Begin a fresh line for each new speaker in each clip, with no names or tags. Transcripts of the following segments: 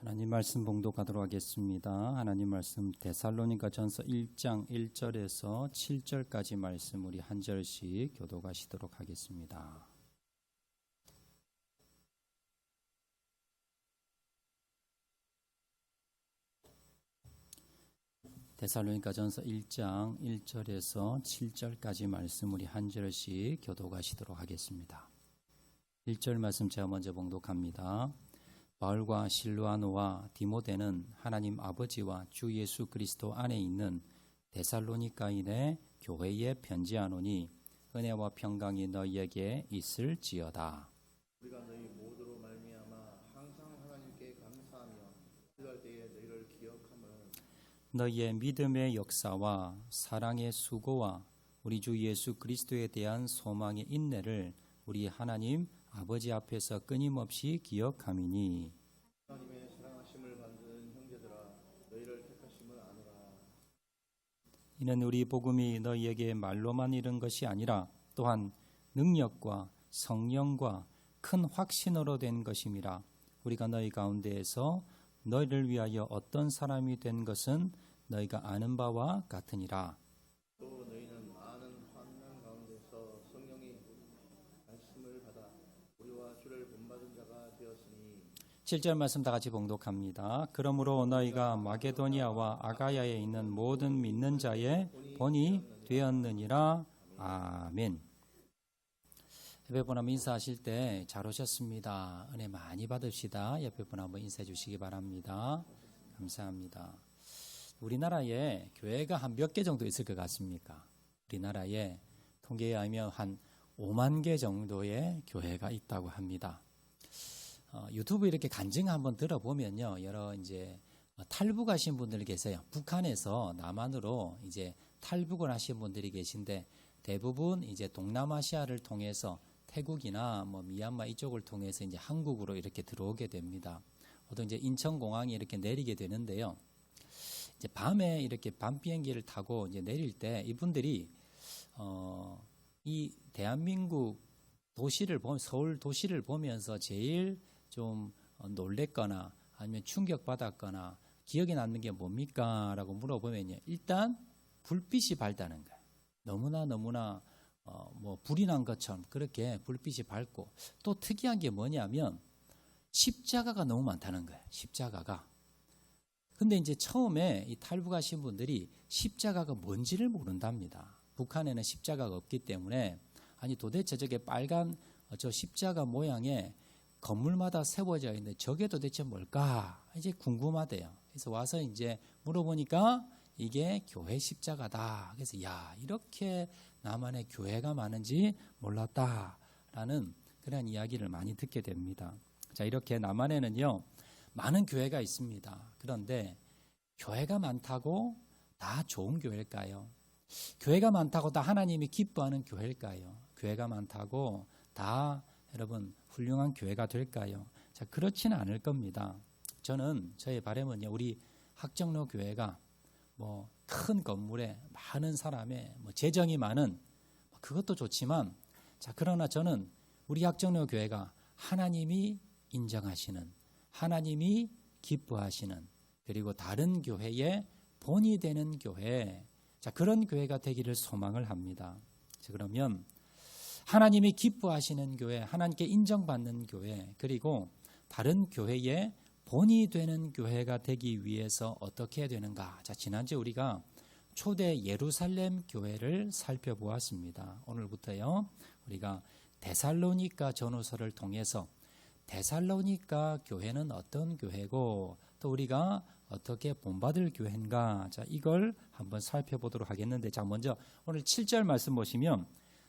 하나님 말씀 봉독하도록 하겠습니다. 하나님 말씀 데살로니가전서 1장 1절에서 7절까지 말씀 우리 한 절씩 교독하시도록 하겠습니다. 데살로니가전서 1장 1절에서 7절까지 말씀 우리 한 절씩 교독하시도록 하겠습니다. 1절 말씀 제가 먼저 봉독합니다. 바울과 실루아노와 디모데는 하나님 아버지와 주 예수 그리스도 안에 있는 데살로니가인의 교회에 편지하노니 은혜와 평강이 너희에게 있을지어다.
우리가 너희 모두로 말미암아 항상 하나님께 감사하며 필요할 때에 너희를 기억함은
너희의 믿음의 역사와 사랑의 수고와 우리 주 예수 그리스도에 대한 소망의 인내를 우리 하나님 아버지 앞에서 끊임없이 기억함이니
하나님의 사랑하심을 받는 형제들아 너희를 택하심을 아노라.
이는 우리 복음이 너희에게 말로만 이른 것이 아니라 또한 능력과 성령과 큰 확신으로 된 것임이라. 우리가 너희 가운데에서 너희를 위하여 어떤 사람이 된 것은 너희가 아는 바와 같으니라.
또 너희는 많은 환난 가운데서 성령이 말씀을 받아 우리와 주를 본받은 자가 되었으니
7절 말씀 다 같이 봉독합니다. 그러므로 너희가 마게도니아와 아가야에 있는 모든 믿는 자의 본이 되었느니라. 아멘. 옆에 분 한번 인사하실 때 잘 오셨습니다. 은혜 많이 받읍시다. 옆에 분 한번 인사해 주시기 바랍니다. 감사합니다. 우리나라에 교회가 한 몇 개 정도 있을 것 같습니까? 우리나라에 통계에 의하면 한 5만 개 정도의 교회가 있다고 합니다. 유튜브 이렇게 간증 한번 들어보면요, 여러 이제 탈북하신 분들 계세요. 북한에서 남한으로 이제 탈북을 하신 분들이 계신데 대부분 이제 동남아시아를 통해서 태국이나 뭐 미얀마 이쪽을 통해서 이제 한국으로 이렇게 들어오게 됩니다. 보통 이제 인천공항에 이렇게 내리게 되는데요. 이제 밤에 이렇게 밤 비행기를 타고 이제 내릴 때 이분들이 이 대한민국 도시를 서울 도시를 보면서 제일 좀 놀랬거나 아니면 충격받았거나 기억에 남는 게 뭡니까? 라고 물어보면요. 일단 불빛이 밝다는 거예요. 너무나 뭐 불이 난 것처럼 그렇게 불빛이 밝고 또 특이한 게 뭐냐면 십자가가 너무 많다는 거예요. 십자가가. 근데 이제 처음에 이 탈북하신 분들이 십자가가 뭔지를 모른답니다. 북한에는 십자가가 없기 때문에 아니 도대체 저게 빨간 저 십자가 모양의 건물마다 세워져 있는데 저게 도대체 뭘까? 이제 궁금하대요. 그래서 와서 이제 물어보니까 이게 교회 십자가다. 그래서 야, 이렇게 남한에 교회가 많은지 몰랐다라는 그런 이야기를 많이 듣게 됩니다. 자, 이렇게 남한에는요 많은 교회가 있습니다. 그런데 교회가 많다고 다 좋은 교회일까요? 교회가 많다고 다 하나님이 기뻐하는 교회일까요? 교회가 많다고 다 여러분 훌륭한 교회가 될까요? 자, 그렇지는 않을 겁니다. 저의 바람은요, 우리 학정로 교회가 뭐 큰 건물에 많은 사람의 뭐 재정이 많은 그것도 좋지만 자, 그러나 저는 우리 학정로 교회가 하나님이 인정하시는 하나님이 기뻐하시는 그리고 다른 교회의 본이 되는 교회, 자, 그런 교회가 되기를 소망을 합니다. 자, 그러면 하나님이 기뻐하시는 교회, 하나님께 인정받는 교회, 그리고 다른 교회의 본이 되는 교회가 되기 위해서 어떻게 해야 되는가? 자, 지난주에 우리가 초대 예루살렘 교회를 살펴보았습니다. 오늘부터요, 우리가 데살로니가 전후서를 통해서 데살로니가 교회는 어떤 교회고 또 우리가 어떻게 본받을 교회인가? 자, 이걸 한번 살펴보도록 하겠는데, 자, 먼저 오늘 7절 말씀 보시면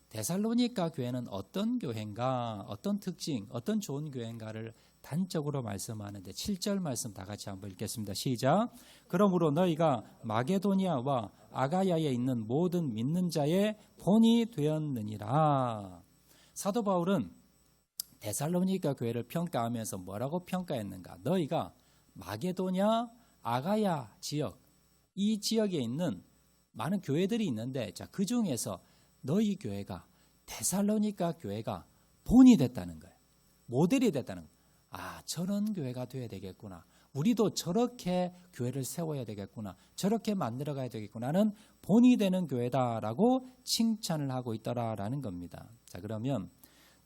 데살로니가 교회는 어떤 교회인가, 어떤 특징, 어떤 좋은 교회인가를 단적으로 말씀하는데 7절 말씀 다 같이 한번 읽겠습니다. 시작. 그러므로 너희가 마게도니아와 아가야에 있는 모든 믿는 자의 본이 되었느니라. 사도 바울은 데살로니가 교회를 평가하면서 뭐라고 평가했는가? 너희가 마게도냐, 아가야 지역, 이 지역에 있는 많은 교회들이 있는데, 자, 그 중에서 너희 교회가 데살로니가 교회가 본이 됐다는 거예요. 모델이 됐다는 거예요. 아, 저런 교회가 돼야 되겠구나. 우리도 저렇게 교회를 세워야 되겠구나, 저렇게 만들어가야 되겠구나는 본이 되는 교회다라고 칭찬을 하고 있더라라는 겁니다. 자, 그러면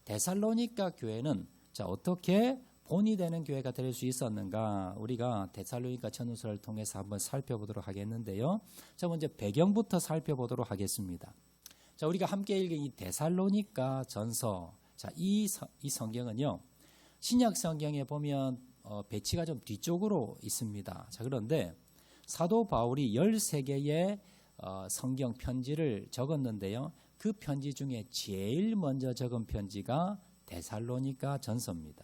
데살로니가 교회는 자, 어떻게 본이 되는 교회가 될 수 있었는가, 우리가 데살로니가 전후서를 통해서 한번 살펴보도록 하겠는데요. 자, 먼저 배경부터 살펴보도록 하겠습니다. 자, 우리가 함께 읽은 이 데살로니가 전서, 자, 이 성경은요, 신약 성경에 보면 배치가 좀 뒤쪽으로 있습니다. 자, 그런데 사도 바울이 13개의 성경 편지를 적었는데요. 그 편지 중에 제일 먼저 적은 편지가 데살로니가 전서입니다.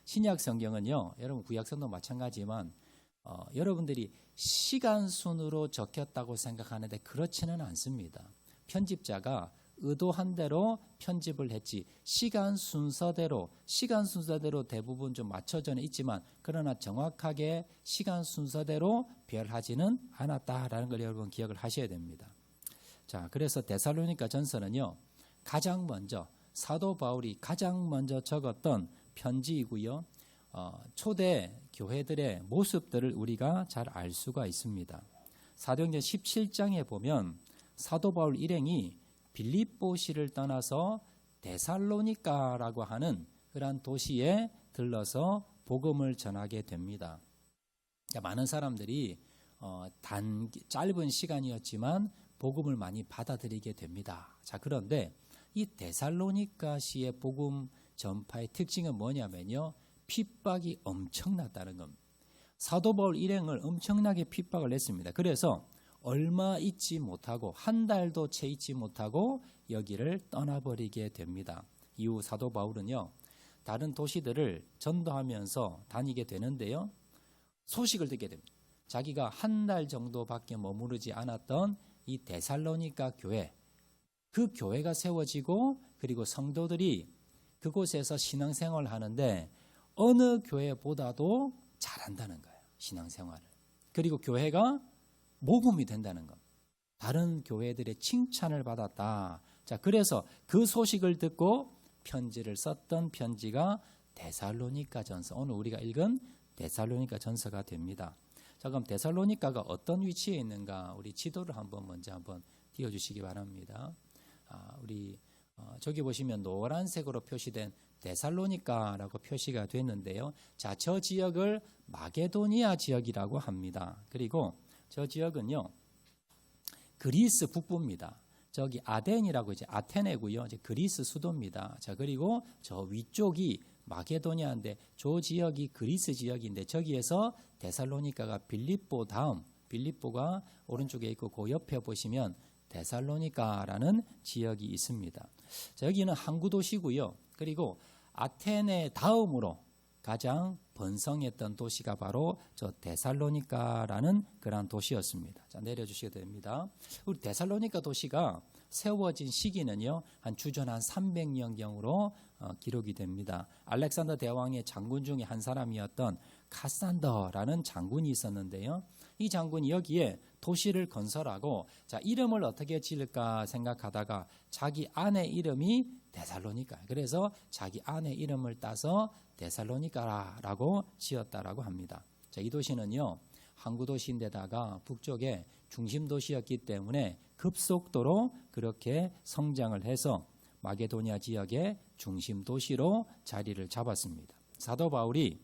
신약 성경은요, 여러분 구약성도 마찬가지지만 여러분들이 시간 순으로 적혔다고 생각하는데 그렇지는 않습니다. 편집자가 의도한 대로 편집을 했지 시간 순서대로 대부분 좀 맞춰져 있지만 그러나 정확하게 시간 순서대로 배열하지는 않았다라는 걸 여러분 기억을 하셔야 됩니다. 자, 그래서 데살로니가 전서는요, 가장 먼저 사도 바울이 가장 먼저 적었던 편지이고요. 초대 교회들의 모습들을 우리가 잘 알 수가 있습니다. 사도행전 17장에 보면 사도 바울 일행이 빌립보시를 떠나서 데살로니가라고 하는 그러한 도시에 들러서 복음을 전하게 됩니다. 많은 사람들이 짧은 시간이었지만 복음을 많이 받아들이게 됩니다. 자, 그런데 이 데살로니가시의 복음 전파의 특징은 뭐냐면요, 핍박이 엄청났다는 겁니다. 사도 바울 일행을 엄청나게 핍박을 했습니다. 그래서 얼마 있지 못하고 한 달도 채 있지 못하고 여기를 떠나버리게 됩니다. 이후 사도 바울은요, 다른 도시들을 전도하면서 다니게 되는데요, 소식을 듣게 됩니다. 자기가 한 달 정도밖에 머무르지 않았던 이 데살로니가 교회, 그 교회가 세워지고 그리고 성도들이 그곳에서 신앙생활을 하는데 어느 교회보다도 잘한다는 거예요. 신앙생활을. 그리고 교회가 모범이 된다는 것. 다른 교회들의 칭찬을 받았다. 자, 그래서 그 소식을 듣고 편지를 썼던 편지가 데살로니가 전서, 오늘 우리가 읽은 데살로니가 전서가 됩니다. 자, 그럼 데살로니가가 어떤 위치에 있는가, 우리 지도를 먼저 띄워주시기 바랍니다. 우리 저기 보시면 노란색으로 표시된 데살로니가라고 표시가 됐는데요. 자, 저 지역을 마게도니아 지역이라고 합니다. 그리고 저 지역은요, 그리스 북부입니다. 저기 아덴이라고 이제 아테네고요. 이제 그리스 수도입니다. 자, 그리고 저 위쪽이 마게도니아인데 저 지역이 그리스 지역인데 저기에서 데살로니가가 빌립보 다음, 빌립보가 오른쪽에 있고 그 옆에 보시면 데살로니가라는 지역이 있습니다. 자, 여기는 항구 도시고요. 그리고 아테네 다음으로 가장 번성했던 도시가 바로 저 데살로니가라는 그러한 도시였습니다. 자, 내려주시게 됩니다. 우리 데살로니가 도시가 세워진 시기는요, 한 주전 한 300년경으로 기록이 됩니다. 알렉산더 대왕의 장군 중에 한 사람이었던 카산더라는 장군이 있었는데요. 이 장군이 여기에 도시를 건설하고, 자, 이름을 어떻게 지을까 생각하다가 자기 아내 이름이 데살로니가, 그래서 자기 아내 이름을 따서 데살로니가라고 지었다라고 합니다. 자, 이 도시는요, 항구 도시인데다가 북쪽에 중심 도시였기 때문에 급속도로 그렇게 성장을 해서 마게도니아 지역의 중심 도시로 자리를 잡았습니다. 사도 바울이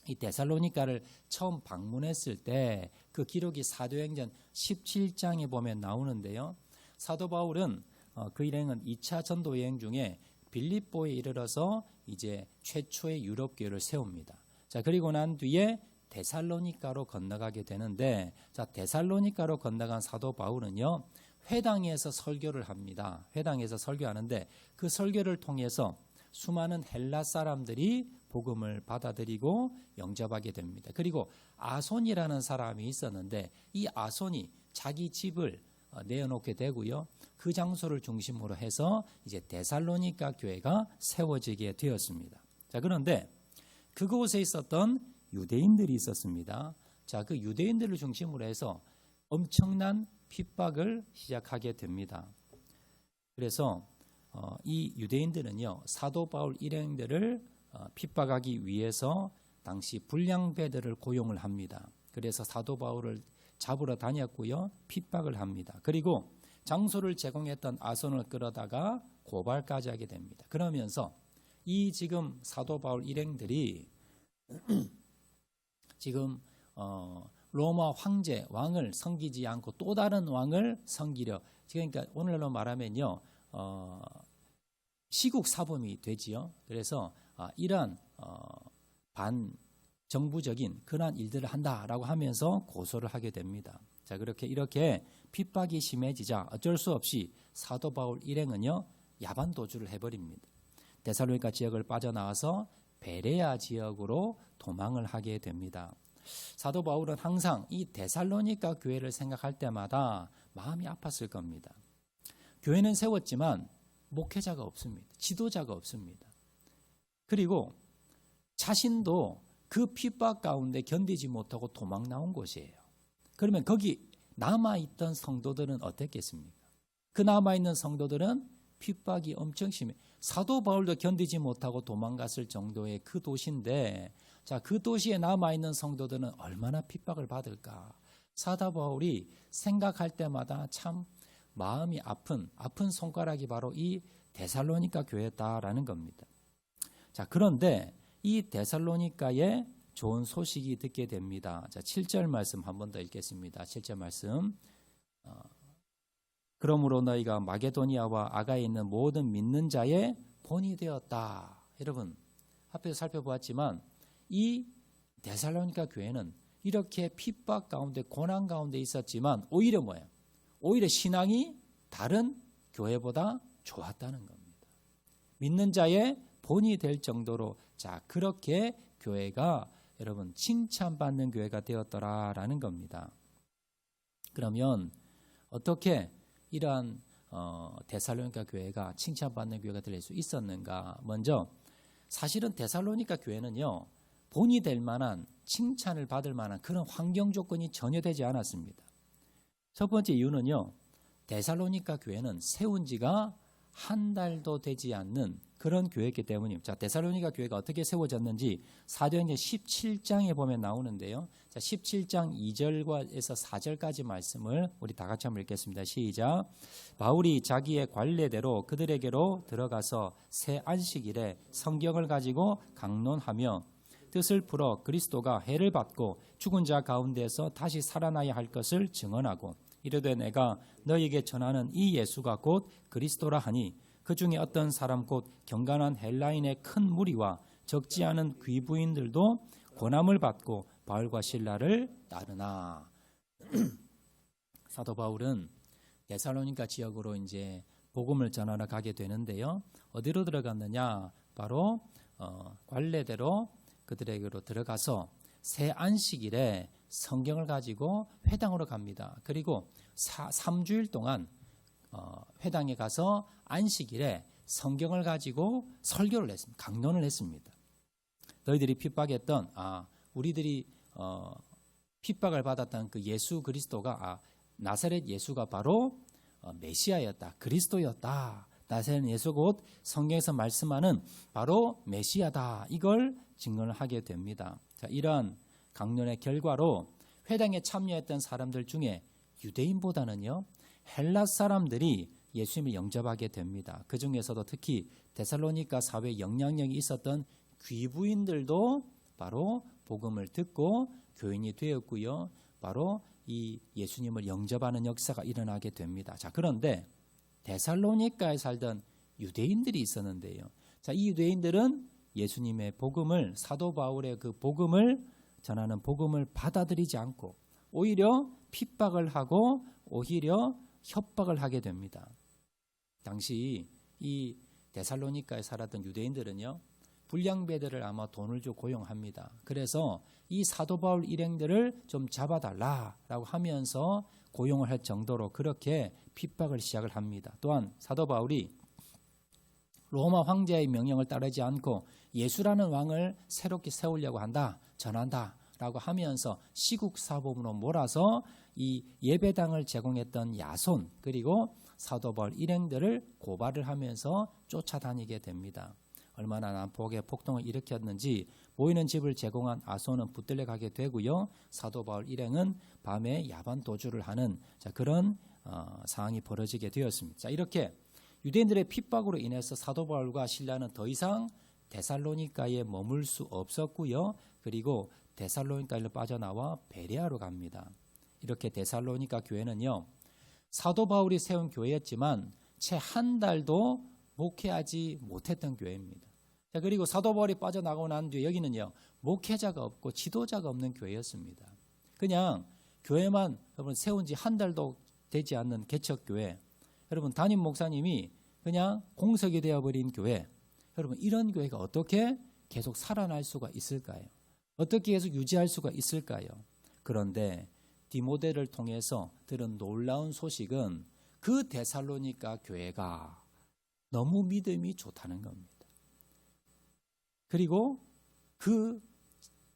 이 데살로니가를 처음 방문했을 때 그 기록이 사도행전 17장에 보면 나오는데요. 사도 바울은 그 일행은 2차 전도 여행 중에 빌립보에 이르러서 이제 최초의 유럽 교회를 세웁니다. 자, 그리고 난 뒤에 데살로니가로 건너가게 되는데, 자, 데살로니가로 건너간 사도 바울은요, 회당에서 설교를 합니다. 회당에서 설교하는데 그 설교를 통해서 수많은 헬라 사람들이 복음을 받아들이고 영접하게 됩니다. 그리고 아손이라는 사람이 있었는데 이 아손이 자기 집을 내어놓게 되고요. 그 장소를 중심으로 해서 이제 데살로니가 교회가 세워지게 되었습니다. 자, 그런데 그곳에 있었던 유대인들이 있었습니다. 자, 그 유대인들을 중심으로 해서 엄청난 핍박을 시작하게 됩니다. 그래서 이 유대인들은요, 사도 바울 일행들을 핍박하기 위해서 당시 불량배들을 고용을 합니다. 그래서 사도 바울을 잡으러 다녔고요. 핍박을 합니다. 그리고 장소를 제공했던 아손을 끌어다가 고발까지 하게 됩니다. 그러면서 이 지금 사도 바울 일행들이 지금 로마 황제 왕을 섬기지 않고 또 다른 왕을 섬기려, 그러니까 오늘날로 말하면요 시국 사범이 되지요. 그래서 이러한 반정부적인 그러한 일들을 한다라고 하면서 고소를 하게 됩니다. 자, 이렇게 핍박이 심해지자 어쩔 수 없이 사도 바울 일행은요 야반 도주를 해버립니다. 데살로니가 지역을 빠져나와서 베레아 지역으로 도망을 하게 됩니다. 사도 바울은 항상 이 데살로니가 교회를 생각할 때마다 마음이 아팠을 겁니다. 교회는 세웠지만 목회자가 없습니다. 지도자가 없습니다. 그리고 자신도 그 핍박 가운데 견디지 못하고 도망 나온 곳이에요. 그러면 거기 남아있던 성도들은 어땠겠습니까? 그 남아있는 성도들은 핍박이 엄청 심해. 사도 바울도 견디지 못하고 도망갔을 정도의 그 도시인데, 자, 그 도시에 남아있는 성도들은 얼마나 핍박을 받을까? 사도 바울이 생각할 때마다 참 마음이 아픈 손가락이 바로 이 데살로니가 교회였다라는 겁니다. 자, 그런데 이 데살로니가에 좋은 소식이 듣게 됩니다. 자, 7절 말씀 한 번 더 읽겠습니다. 7절 말씀. 그러므로 너희가 마게도니아와 아가에 있는 모든 믿는 자의 본이 되었다. 여러분, 앞에서 살펴보았지만 이 데살로니가 교회는 이렇게 핍박 가운데 고난 가운데 있었지만 오히려 뭐예요? 오히려 신앙이 다른 교회보다 좋았다는 겁니다. 믿는 자의 본이 될 정도로, 자, 그렇게 교회가 여러분 칭찬받는 교회가 되었더라라는 겁니다. 그러면 어떻게 이러한 데살로니가 교회가 칭찬받는 교회가 될 수 있었는가? 먼저 사실은 데살로니가 교회는요 본이 될 만한, 칭찬을 받을 만한 그런 환경 조건이 전혀 되지 않았습니다. 첫 번째 이유는요, 데살로니가 교회는 세운 지가 한 달도 되지 않는 그런 교회이기 때문입니다. 자, 데살로니가 교회가 어떻게 세워졌는지 사도행전 17장에 보면 나오는데요. 자, 17장 2절에서 4절까지 말씀을 우리 다 같이 한번 읽겠습니다. 시작. 바울이 자기의 관례대로 그들에게로 들어가서 새 안식일에 성경을 가지고 강론하며 뜻을 풀어 그리스도가 해를 받고 죽은 자 가운데서 다시 살아나야 할 것을 증언하고, 이르되 내가 너희에게 전하는 이 예수가 곧 그리스도라 하니 그 중에 어떤 사람 곧 경건한 헬라인의 큰 무리와 적지 않은 귀부인들도 고난을 받고 바울과 실라를 따르나. 사도 바울은 데살로니가 지역으로 이제 복음을 전하러 가게 되는데요. 어디로 들어갔느냐? 바로 관례대로 그들에게로 들어가서 새 안식일에 성경을 가지고 회당으로 갑니다. 그리고 3주일 동안 회당에 가서 안식일에 성경을 가지고 설교를 했습니다. 강론을 했습니다. 너희들이 핍박했던 우리들이 핍박을 받았던 그 예수 그리스도가 나사렛 예수가 바로 메시아였다. 그리스도였다. 나사렛 예수 곧 성경에서 말씀하는 바로 메시아다. 이걸 증언을 하게 됩니다. 자, 이러한 강론의 결과로 회당에 참여했던 사람들 중에 유대인보다는요 헬라 사람들이 예수님을 영접하게 됩니다. 그 중에서도 특히 데살로니가 사회에 영향력이 있었던 귀부인들도 바로 복음을 듣고 교인이 되었고요. 바로 이 예수님을 영접하는 역사가 일어나게 됩니다. 자, 그런데 데살로니가에 살던 유대인들이 있었는데요. 자, 이 유대인들은 예수님의 복음을, 사도 바울의 그 복음을 전하는 복음을 받아들이지 않고 오히려 핍박을 하고 오히려 협박을 하게 됩니다. 당시 이 데살로니가에 살았던 유대인들은요 불량배들을 아마 돈을 줘 고용합니다. 그래서 이 사도 바울 일행들을 좀 잡아달라라고 하면서 고용을 할 정도로 그렇게 핍박을 시작을 합니다. 또한 사도 바울이 로마 황제의 명령을 따르지 않고 예수라는 왕을 새롭게 세우려고 한다, 전한다라고 하면서 시국 사범으로 몰아서 이 예배당을 제공했던 야손 그리고 사도 바울 일행들을 고발을 하면서 쫓아다니게 됩니다. 얼마나 난폭의 폭동을 일으켰는지 모이는 집을 제공한 아손은 붙들려 가게 되고요. 사도 바울 일행은 밤에 야반 도주를 하는 그런 상황이 벌어지게 되었습니다. 자, 이렇게 유대인들의 핍박으로 인해서 사도 바울과 실라는 더 이상 데살로니가에 머물 수 없었고요. 그리고 데살로니가를 빠져나와 베레아로 갑니다. 이렇게 데살로니가 교회는요, 사도 바울이 세운 교회였지만 채 한 달도 목회하지 못했던 교회입니다. 자, 그리고 사도 바울이 빠져나가고 난 뒤에 여기는요, 목회자가 없고 지도자가 없는 교회였습니다. 그냥 교회만 여러분 세운 지 한 달도 되지 않는 개척교회, 여러분 담임 목사님이 그냥 공석이 되어버린 교회, 여러분 이런 교회가 어떻게 계속 살아날 수가 있을까요? 어떻게 계속 유지할 수가 있을까요? 그런데 디모데를 통해서 들은 놀라운 소식은 그 데살로니가 교회가 너무 믿음이 좋다는 겁니다. 그리고 그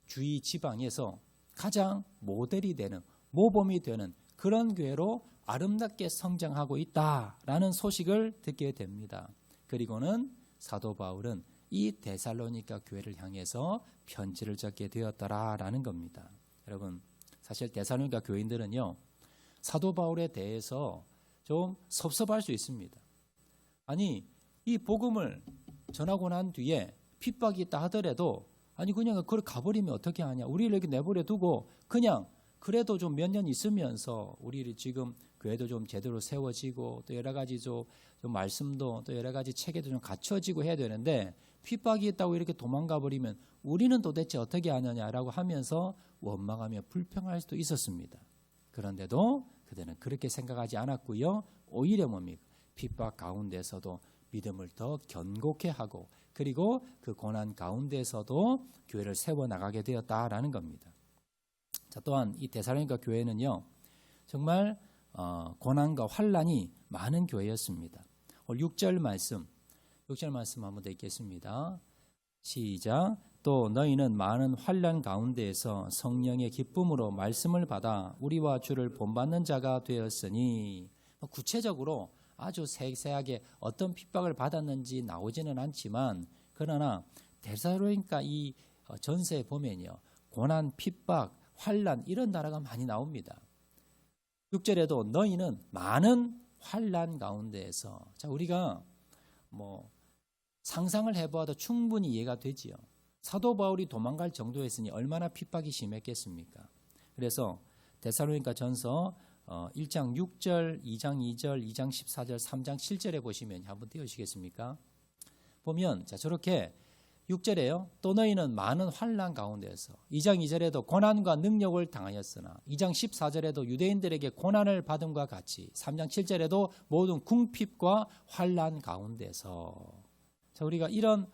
주위 지방에서 가장 모델이 되는, 모범이 되는 그런 교회로 아름답게 성장하고 있다라는 소식을 듣게 됩니다. 그리고는 사도 바울은 이 데살로니가 교회를 향해서 편지를 적게 되었더라라는 겁니다. 여러분, 사실 데살로니가 교인들은요, 사도 바울에 대해서 좀 섭섭할 수 있습니다. 아니, 이 복음을 전하고 난 뒤에 핍박이 있다 하더라도 아니 그냥 그걸 가버리면 어떻게 하냐, 우리를 이렇게 내버려 두고 그냥 그래도 좀 몇 년 있으면서 우리 지금 교회도 좀 제대로 세워지고 또 여러 가지 좀 말씀도 또 여러 가지 체계도 좀 갖춰지고 해야 되는데 핍박이 있다고 이렇게 도망가 버리면 우리는 도대체 어떻게 하느냐라고 하면서 원망하며 불평할 수도 있었습니다. 그런데도 그들은 그렇게 생각하지 않았고요. 오히려 뭡니까? 핍박 가운데서도 믿음을 더 견고케 하고 그리고 그 고난 가운데서도 교회를 세워나가게 되었다라는 겁니다. 자, 또한 이 데살로니가 교회는요, 정말 고난과 환란이 많은 교회였습니다. 오늘 6절 말씀 한번 더 읽겠습니다. 시작. 또 너희는 많은 환란 가운데에서 성령의 기쁨으로 말씀을 받아 우리와 주를 본받는 자가 되었으니, 구체적으로 아주 세세하게 어떤 핍박을 받았는지 나오지는 않지만 그러나 데살로니가 이 전서에 보면요, 고난, 핍박, 환란 이런 나라가 많이 나옵니다. 6절에도 너희는 많은 환란 가운데에서, 자, 우리가 상상을 해봐도 충분히 이해가 되지요. 사도 바울이 도망갈 정도였으니 얼마나 핍박이 심했겠습니까? 그래서 데살로니가 전서 1장 6절, 2장 2절, 2장 14절, 3장 7절에 보시면 한번 띄우시겠습니까? 보면 자, 저렇게 6절에요. 또 너희는 많은 환난 가운데서, 2장 2절에도 고난과 능력을 당하였으나 2장 14절에도 유대인들에게 고난을 받음과 같이 3장 7절에도 모든 궁핍과 환난 가운데서, 자, 우리가 이런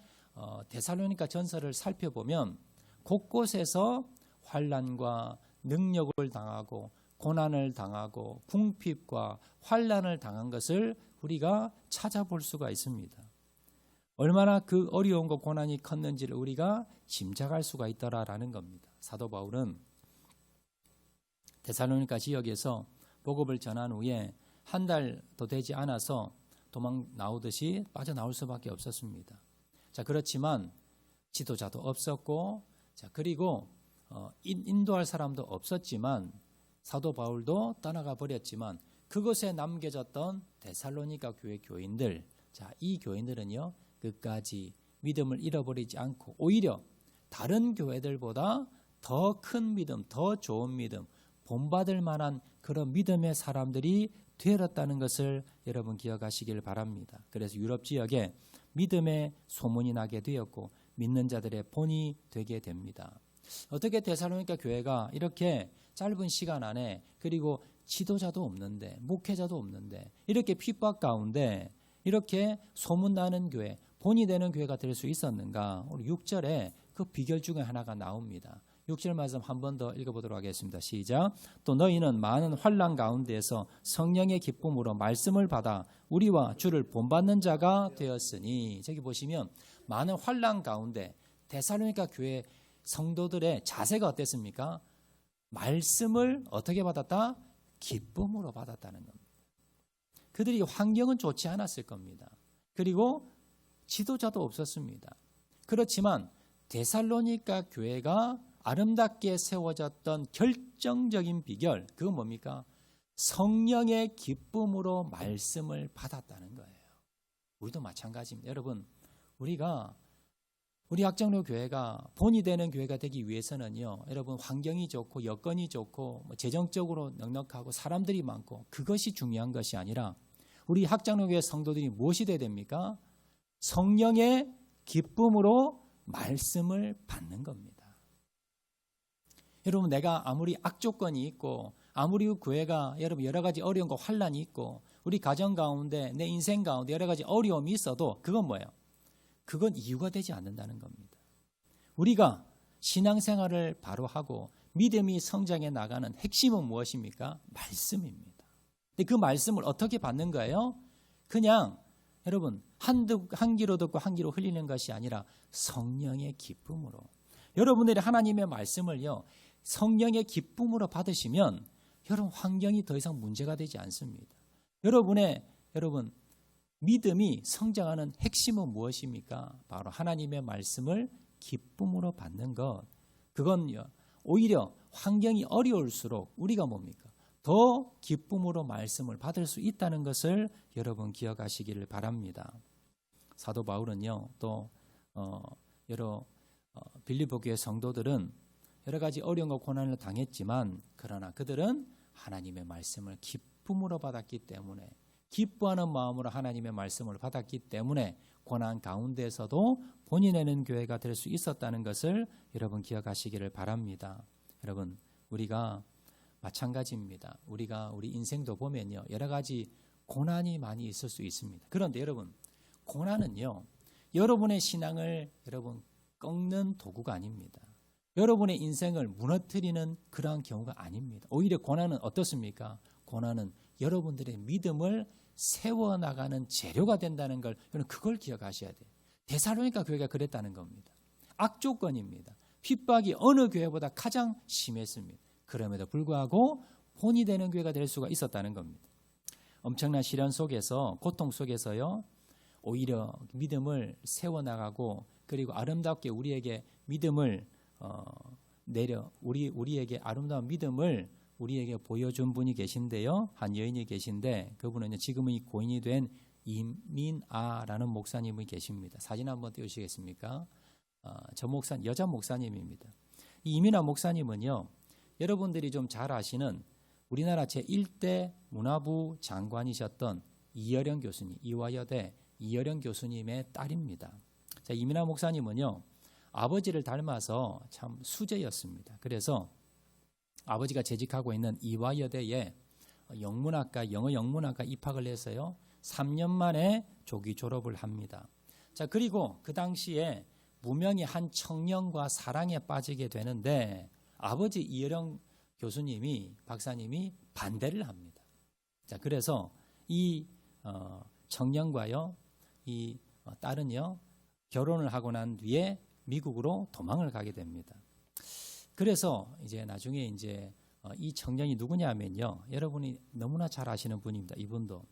데살로니가 전서를 살펴보면 곳곳에서 환난과 능력을 당하고 고난을 당하고 궁핍과 환난을 당한 것을 우리가 찾아볼 수가 있습니다. 얼마나 그 어려움과 고난이 컸는지를 우리가 짐작할 수가 있더라라는 겁니다. 사도 바울은 데살로니가 지역에서 복음을 전한 후에 한 달도 되지 않아서 도망 나오듯이 빠져나올 수밖에 없었습니다. 자, 그렇지만 지도자도 없었고, 자, 그리고 인도할 사람도 없었지만 사도 바울도 떠나가 버렸지만 그것에 남겨졌던 데살로니가 교회 교인들, 자, 이 교인들은요, 끝까지 믿음을 잃어버리지 않고 오히려 다른 교회들보다 더 큰 믿음, 더 좋은 믿음, 본받을 만한 그런 믿음의 사람들이 되었다는 것을 여러분 기억하시길 바랍니다. 그래서 유럽 지역에 믿음의 소문이 나게 되었고 믿는 자들의 본이 되게 됩니다. 어떻게 데살로니가 교회가 이렇게 짧은 시간 안에, 그리고 지도자도 없는데 목회자도 없는데 이렇게 핍박 가운데 이렇게 소문나는 교회, 본이 되는 교회가 될 수 있었는가? 우리 6절에 그 비결 중에 하나가 나옵니다. 6절 말씀 한 번 더 읽어보도록 하겠습니다. 시작. 또 너희는 많은 환난 가운데에서 성령의 기쁨으로 말씀을 받아 우리와 주를 본받는 자가 되었으니, 저기 보시면 많은 환난 가운데 데살로니가 교회 성도들의 자세가 어땠습니까? 말씀을 어떻게 받았다? 기쁨으로 받았다는 겁니다. 그들이 환경은 좋지 않았을 겁니다. 그리고 지도자도 없었습니다. 그렇지만 데살로니가 교회가 아름답게 세워졌던 결정적인 비결, 그건 뭡니까? 성령의 기쁨으로 말씀을 받았다는 거예요. 우리도 마찬가지입니다. 여러분, 우리 학장로 교회가 본이 되는 교회가 되기 위해서는요, 여러분, 환경이 좋고 여건이 좋고 재정적으로 넉넉하고 사람들이 많고 그것이 중요한 것이 아니라 우리 학장로 교회 성도들이 무엇이 돼야 됩니까? 성령의 기쁨으로 말씀을 받는 겁니다. 여러분, 내가 아무리 악조건이 있고 아무리 교회가 여러분 여러 가지 어려움과 환란이 있고 우리 가정 가운데 내 인생 가운데 여러 가지 어려움이 있어도 그건 뭐예요? 그건 이유가 되지 않는다는 겁니다. 우리가 신앙생활을 바로 하고 믿음이 성장해 나가는 핵심은 무엇입니까? 말씀입니다. 근데 그 말씀을 어떻게 받는 거예요? 그냥 여러분 한 귀로 듣고 한 귀로 흘리는 것이 아니라 성령의 기쁨으로. 여러분들이 하나님의 말씀을요, 성령의 기쁨으로 받으시면 여러분 환경이 더 이상 문제가 되지 않습니다. 여러분 믿음이 성장하는 핵심은 무엇입니까? 바로 하나님의 말씀을 기쁨으로 받는 것. 그건요, 오히려 환경이 어려울수록 우리가 뭡니까? 더 기쁨으로 말씀을 받을 수 있다는 것을 여러분 기억하시기를 바랍니다. 사도 바울은요, 또 여러 빌립보 교회 성도들은 여러 가지 어려움과 고난을 당했지만 그러나 그들은 하나님의 말씀을 기쁨으로 받았기 때문에, 기뻐하는 마음으로 하나님의 말씀을 받았기 때문에 고난 가운데서도 본이 되는 교회가 될 수 있었다는 것을 여러분 기억하시기를 바랍니다. 여러분, 우리가 마찬가지입니다. 우리 인생도 보면요, 여러 가지 고난이 많이 있을 수 있습니다. 그런데 여러분, 고난은요, 여러분의 신앙을 여러분 꺾는 도구가 아닙니다. 여러분의 인생을 무너뜨리는 그러한 경우가 아닙니다. 오히려 고난은 어떻습니까? 고난은 여러분들의 믿음을 세워나가는 재료가 된다는 걸, 여러분 그걸 기억하셔야 돼요. 데살로니가 교회가 그랬다는 겁니다. 악조건입니다. 핍박이 어느 교회보다 가장 심했습니다. 그럼에도 불구하고 본이 되는 교회가 될 수가 있었다는 겁니다. 엄청난 시련 속에서, 고통 속에서요, 오히려 믿음을 세워나가고 그리고 아름답게 우리에게 믿음을 우리에게 아름다운 믿음을 우리에게 보여준 분이 계신데요. 한 여인이 계신데 그분은 지금은 이 고인이 된 이민아라는 목사님이 계십니다. 사진 한번 띄우시겠습니까? 저 여자 목사님입니다. 이 이민아 목사님은요, 여러분들이 좀 잘 아시는 우리나라 제1대 문화부 장관이셨던 이여령 교수님, 이화여대 이여령 교수님의 딸입니다. 자, 이민아 목사님은요, 아버지를 닮아서 참 수재였습니다. 그래서 아버지가 재직하고 있는 이화여대에 영어 영문학과 입학을 해서요, 3년 만에 조기 졸업을 합니다. 자, 그리고 그 당시에 무명의 한 청년과 사랑에 빠지게 되는데 아버지 이여령 박사님이 반대를 합니다. 자, 그래서 이 청년과요, 이 딸은요, 결혼을 하고 난 뒤에 미국으로 도망을 가게 됩니다. 그래서 이제 나중에 이 청년이 누구냐면요, 여러분이 너무나 잘 아시는 분입니다. 이분도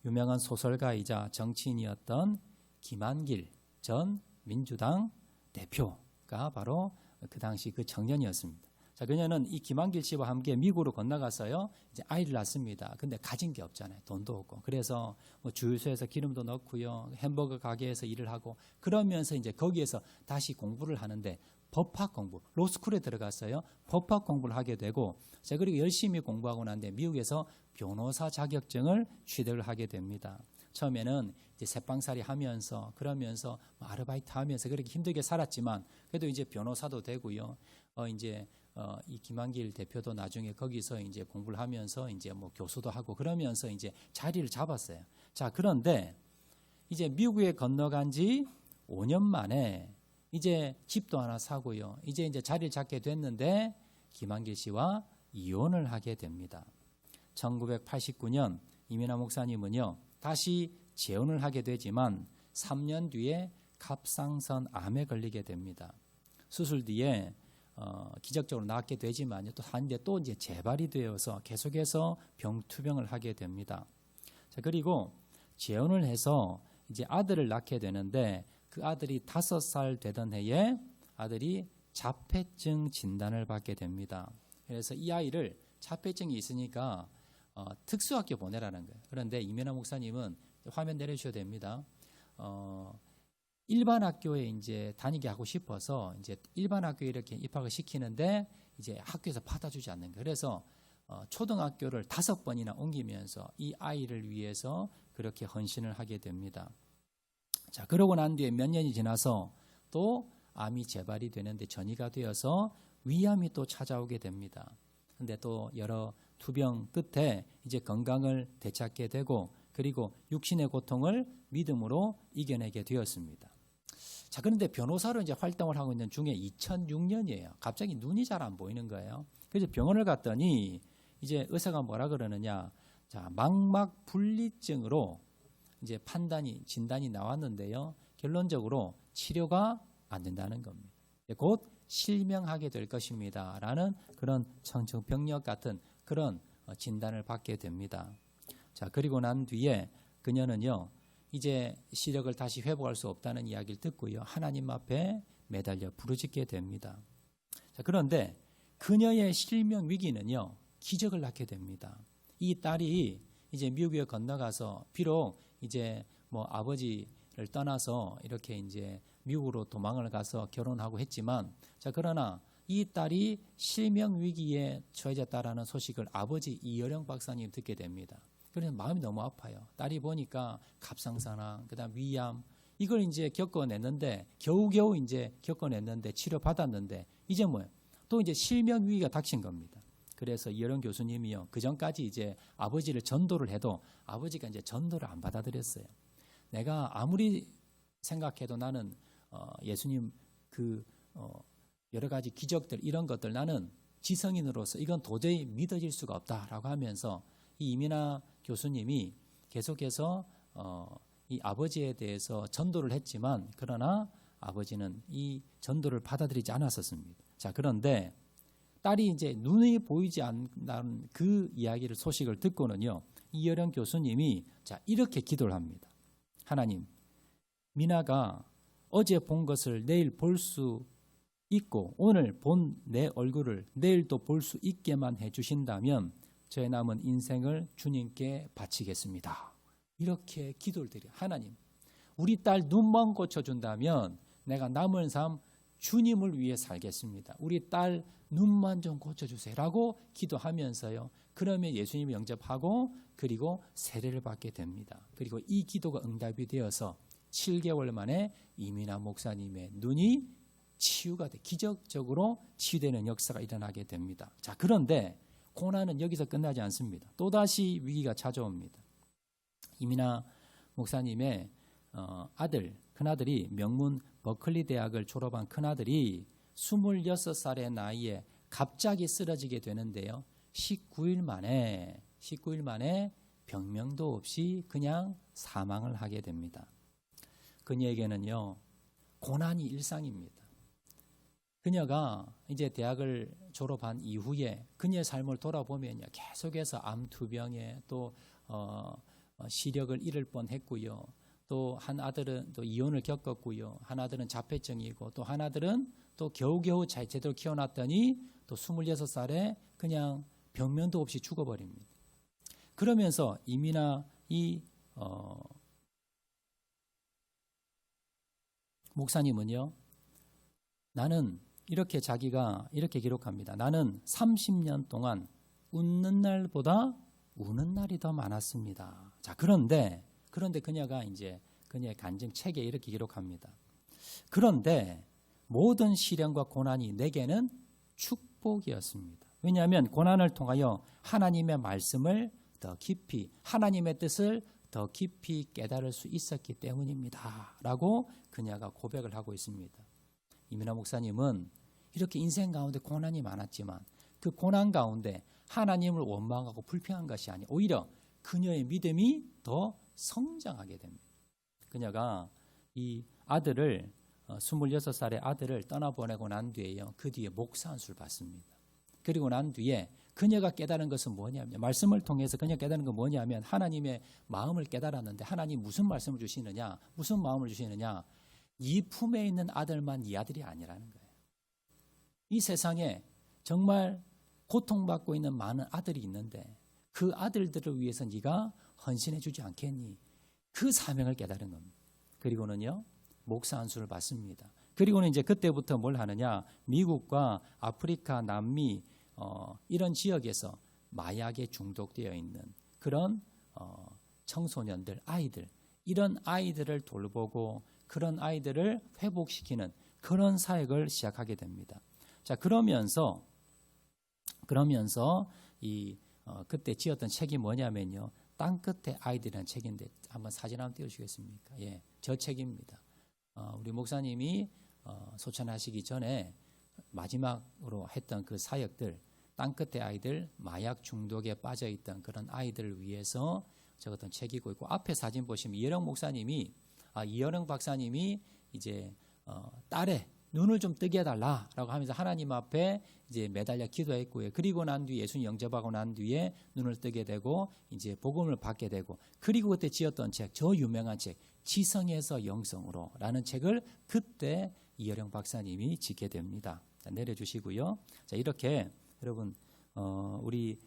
유명한 소설가이자 정치인이었던 김한길 전 민주당 대표가 바로 그 당시 그 청년이었습니다. 자, 그녀는 이 김한길 씨와 함께 미국으로 건너가서요, 이제 아이를 낳습니다. 근데 가진 게 없잖아요. 돈도 없고. 그래서 뭐 주유소에서 기름도 넣고요, 햄버거 가게에서 일을 하고, 그러면서 이제 거기에서 다시 공부를 하는데 법학 공부, 로스쿨에 들어갔어요. 법학 공부를 하게 되고, 자, 그리고 열심히 공부하고 난 뒤에 미국에서 변호사 자격증을 취득을 하게 됩니다. 처음에는 이제 새빵살이 하면서 그러면서 아르바이트 하면서 그렇게 힘들게 살았지만 그래도 이제 변호사도 되고요. 이 김한길 대표도 나중에 거기서 이제 공부를 하면서 이제 뭐 교수도 하고 그러면서 이제 자리를 잡았어요. 자, 그런데 이제 미국에 건너간 지 5년 만에 이제 집도 하나 사고요. 이제 자리를 잡게 됐는데 김한길 씨와 이혼을 하게 됩니다. 1989년 이민아 목사님은요, 다시 재혼을 하게 되지만 3년 뒤에 갑상선 암에 걸리게 됩니다. 수술 뒤에 기적적으로 낫게 되지만 또 한데 또 이제 재발이 되어서 계속해서 병투병을 하게 됩니다. 자, 그리고 재혼을 해서 이제 아들을 낳게 되는데 그 아들이 5살 되던 해에 아들이 자폐증 진단을 받게 됩니다. 그래서 이 아이를 자폐증이 있으니까 특수학교 보내라는 거예요. 그런데 이면하 목사님은 화면 내려주셔야 됩니다. 일반 학교에 이제 다니게 하고 싶어서 이제 일반 학교에 이렇게 입학을 시키는데 이제 학교에서 받아주지 않는 거예요. 그래서 초등학교를 5번이나 옮기면서 이 아이를 위해서 그렇게 헌신을 하게 됩니다. 자, 그러고 난 뒤에 몇 년이 지나서 또 암이 재발이 되는데 전이가 되어서 위암이 또 찾아오게 됩니다. 근데 또 여러 투병 끝에 이제 건강을 되찾게 되고 그리고 육신의 고통을 믿음으로 이겨내게 되었습니다. 자, 그런데 변호사로 이제 활동을 하고 있는 중에 2006년이에요. 갑자기 눈이 잘 안 보이는 거예요. 그래서 병원을 갔더니 이제 의사가 뭐라 그러느냐. 자, 망막 분리증으로 이제 진단이 나왔는데요. 결론적으로 치료가 안 된다는 겁니다. 곧 실명하게 될 것입니다. 라는 그런 청정병력 같은 그런 진단을 받게 됩니다. 자, 그리고 난 뒤에 그녀는요, 이제 시력을 다시 회복할 수 없다는 이야기를 듣고요, 하나님 앞에 매달려 부르짖게 됩니다. 자, 그런데 그녀의 실명 위기는요, 기적을 낳게 됩니다. 이 딸이 이제 미국에 건너가서 비록 이제 뭐 아버지를 떠나서 이렇게 이제 미국으로 도망을 가서 결혼하고 했지만, 자, 그러나 이 딸이 실명 위기에 처해졌다라는 소식을 아버지 이여령 박사님 듣게 됩니다. 그래서 마음이 너무 아파요. 딸이 보니까 갑상선암, 그다음 위암 이걸 이제 겪어냈는데 겨우겨우 이제 겪어냈는데 치료받았는데 이제 뭐예요? 또 이제 실명 위기가 닥친 겁니다. 그래서 이여령 교수님이요, 그 전까지 이제 아버지를 전도를 해도 아버지가 이제 전도를 안 받아들였어요. 내가 아무리 생각해도 나는 예수님 여러 가지 기적들 이런 것들 나는 지성인으로서 이건 도저히 믿어질 수가 없다라고 하면서 이 이민하 교수님이 계속해서 이 아버지에 대해서 전도를 했지만 그러나 아버지는 이 전도를 받아들이지 않았었습니다. 자, 그런데 딸이 이제 눈이 보이지 않는 그 이야기를 소식을 듣고는요, 이여령 교수님이 자, 이렇게 기도를 합니다. 하나님, 미나가 어제 본 것을 내일 볼 수 있고 오늘 본 내 얼굴을 내일 또 볼 수 있게만 해주신다면 저의 남은 인생을 주님께 바치겠습니다. 이렇게 기도를 드려요. 하나님, 우리 딸 눈만 고쳐준다면 내가 남은 삶 주님을 위해 살겠습니다. 우리 딸 눈만 좀 고쳐주세요 라고 기도하면서요, 그러면 예수님을 영접하고 그리고 세례를 받게 됩니다. 그리고 이 기도가 응답이 되어서 7개월 만에 이민하 목사님의 눈이 치유가 돼 기적적으로 치유되는 역사가 일어나게 됩니다. 자, 그런데 고난은 여기서 끝나지 않습니다. 또다시 위기가 찾아옵니다. 이민하 목사님의 큰아들이 명문 버클리 대학을 졸업한 큰아들이 26살의 나이에 갑자기 쓰러지게 되는데요. 19일 만에 병명도 없이 그냥 사망을 하게 됩니다. 그녀에게는요, 고난이 일상입니다. 그녀가 이제 대학을 졸업한 이후에 그녀의 삶을 돌아보면요, 계속해서 암투병에 또 시력을 잃을 뻔했고요. 또 한 아들은 또 이혼을 겪었고요. 한 아들은 자폐증이고 또 한 아들은 또 겨우겨우 제대로 키워놨더니 또 26살에 그냥 병면도 없이 죽어버립니다. 그러면서 이민하 목사님은요, 나는 이렇게 자기가 이렇게 기록합니다. 나는 30년 동안 웃는 날보다 우는 날이 더 많았습니다. 자, 그런데 그녀가 이제 그녀의 간증 책에 이렇게 기록합니다. 그런데 모든 시련과 고난이 내게는 축복이었습니다. 왜냐하면 고난을 통하여 하나님의 말씀을 더 깊이, 하나님의 뜻을 더 깊이 깨달을 수 있었기 때문입니다. 라고 그녀가 고백을 하고 있습니다. 이민하 목사님은 이렇게 인생 가운데 고난이 많았지만 그 고난 가운데 하나님을 원망하고 불평한 것이 아니라 오히려 그녀의 믿음이 더 성장하게 됩니다. 그녀가 이 아들을 26살의 아들을 떠나보내고 난 뒤에요, 그 뒤에 목사 안수를 받습니다. 그리고 난 뒤에 그녀가 깨달은 것은 뭐냐면, 말씀을 통해서 그녀가 깨달은 건 뭐냐면 하나님의 마음을 깨달았는데, 하나님 무슨 말씀을 주시느냐, 무슨 마음을 주시느냐, 이 품에 있는 아들만 네 아들이 아니라는 거예요. 이 세상에 정말 고통받고 있는 많은 아들이 있는데 그 아들들을 위해서 네가 헌신해 주지 않겠니? 그 사명을 깨달은 겁니다. 그리고는요, 목사 안수를 받습니다. 그리고는 이제 그때부터 뭘 하느냐, 미국과 아프리카, 남미 이런 지역에서 마약에 중독되어 있는 그런 청소년들, 아이들, 이런 아이들을 돌보고 그런 아이들을 회복시키는 그런 사역을 시작하게 됩니다. 자, 그러면서 이 그때 지었던 책이 뭐냐면요, 땅끝의 아이들이라는 책인데, 한번 사진 한번 띄워주시겠습니까? 예, 저 책입니다. 우리 목사님이 소천하시기 전에 마지막으로 했던 그 사역들, 땅끝의 아이들, 마약 중독에 빠져있던 그런 아이들을 위해서 적었던 책이고 있고, 앞에 사진 보시면 이여령 박사님이 이제 딸의 눈을 좀 뜨게 해달라라고 하면서 하나님 앞에 이제 매달려 기도했고요. 그리고 난 뒤에 예수님 영접하고 난 뒤에 눈을 뜨게 되고 이제 복음을 받게 되고, 그리고 그때 지었던 책, 저 유명한 책 지성에서 영성으로라는 책을 그때 이여령 박사님이 짓게 됩니다. 자, 내려주시고요. 자, 이렇게 여러분 우리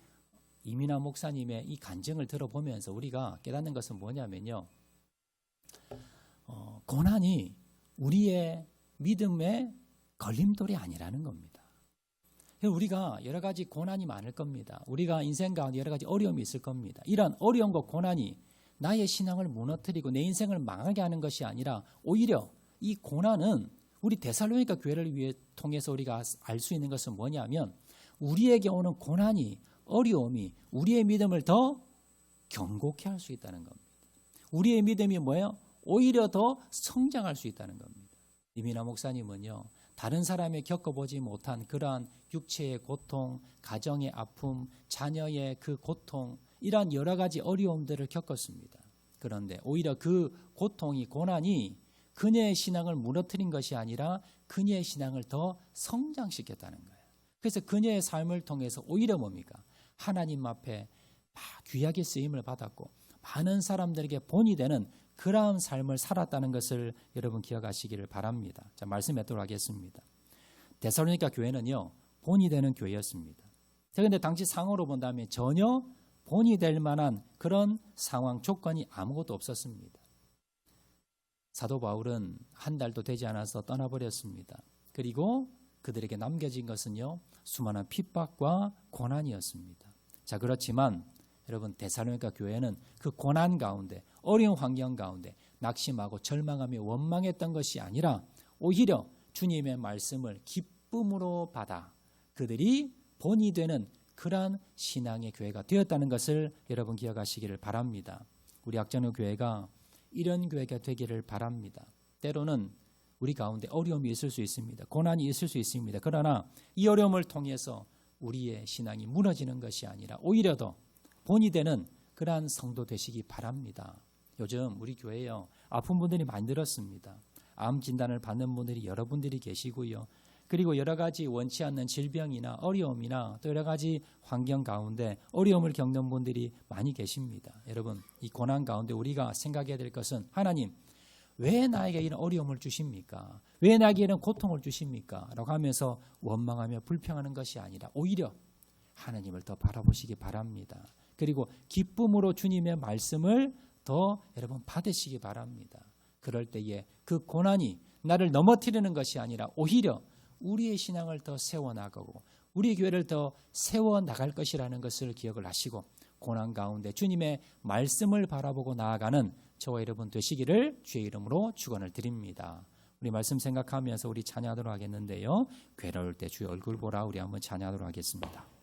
이민아 목사님의 이 간증을 들어보면서 우리가 깨닫는 것은 뭐냐면요, 고난이 우리의 믿음의 걸림돌이 아니라는 겁니다. 우리가 여러 가지 고난이 많을 겁니다. 우리가 인생 가운데 여러 가지 어려움이 있을 겁니다. 이런 어려움과 고난이 나의 신앙을 무너뜨리고 내 인생을 망하게 하는 것이 아니라, 오히려 이 고난은 우리 데살로니가 교회를 위해 통해서 우리가 알 수 있는 것은 뭐냐면, 우리에게 오는 고난이, 어려움이 우리의 믿음을 더 견고케 할 수 있다는 겁니다. 우리의 믿음이 뭐예요? 오히려 더 성장할 수 있다는 겁니다. 이민아 목사님은요, 다른 사람이 겪어보지 못한 그러한 육체의 고통, 가정의 아픔, 자녀의 그 고통, 이러한 여러 가지 어려움들을 겪었습니다. 그런데 오히려 그 고통이, 고난이 그녀의 신앙을 무너뜨린 것이 아니라 그녀의 신앙을 더 성장시켰다는 거예요. 그래서 그녀의 삶을 통해서 오히려 뭡니까? 하나님 앞에 귀하게 쓰임을 받았고 많은 사람들에게 본이 되는 그러한 삶을 살았다는 것을 여러분 기억하시기를 바랍니다. 자, 말씀하도록 하겠습니다. 데살로니가 교회는요, 본이 되는 교회였습니다. 그런데 당시 상황으로 본다면 전혀 본이 될 만한 그런 상황, 조건이 아무것도 없었습니다. 사도 바울은 한 달도 되지 않아서 떠나버렸습니다. 그리고 그들에게 남겨진 것은요, 수많은 핍박과 고난이었습니다. 자, 그렇지만 여러분, 데살로니가 교회는 그 고난 가운데, 어려운 환경 가운데 낙심하고 절망하며 원망했던 것이 아니라 오히려 주님의 말씀을 기쁨으로 받아 그들이 본이 되는 그러한 신앙의 교회가 되었다는 것을 여러분 기억하시기를 바랍니다. 우리 악전의 교회가 이런 교회가 되기를 바랍니다. 때로는 우리 가운데 어려움이 있을 수 있습니다. 고난이 있을 수 있습니다. 그러나 이 어려움을 통해서 우리의 신앙이 무너지는 것이 아니라 오히려 더 본이 되는 그러한 성도 되시기 바랍니다. 요즘 우리 교회에요, 아픈 분들이 많이 늘었습니다. 암 진단을 받는 분들이 여러분들이 계시고요. 그리고 여러 가지 원치 않는 질병이나 어려움이나 또 여러 가지 환경 가운데 어려움을 겪는 분들이 많이 계십니다. 여러분, 이 고난 가운데 우리가 생각해야 될 것은, 하나님, 왜 나에게 이런 어려움을 주십니까? 왜 나에게 이런 고통을 주십니까? 라고 하면서 원망하며 불평하는 것이 아니라 오히려 하나님을 더 바라보시기 바랍니다. 그리고 기쁨으로 주님의 말씀을 더 여러분 받으시기 바랍니다. 그럴 때에 그 고난이 나를 넘어뜨리는 것이 아니라 오히려 우리의 신앙을 더 세워나가고 우리 교회를 더 세워나갈 것이라는 것을 기억을 하시고, 고난 가운데 주님의 말씀을 바라보고 나아가는 저와 여러분 되시기를 주의 이름으로 축원을 드립니다. 우리 말씀 생각하면서 우리 찬양하도록 하겠는데요, 괴로울 때 주의 얼굴 보라, 우리 한번 찬양하도록 하겠습니다.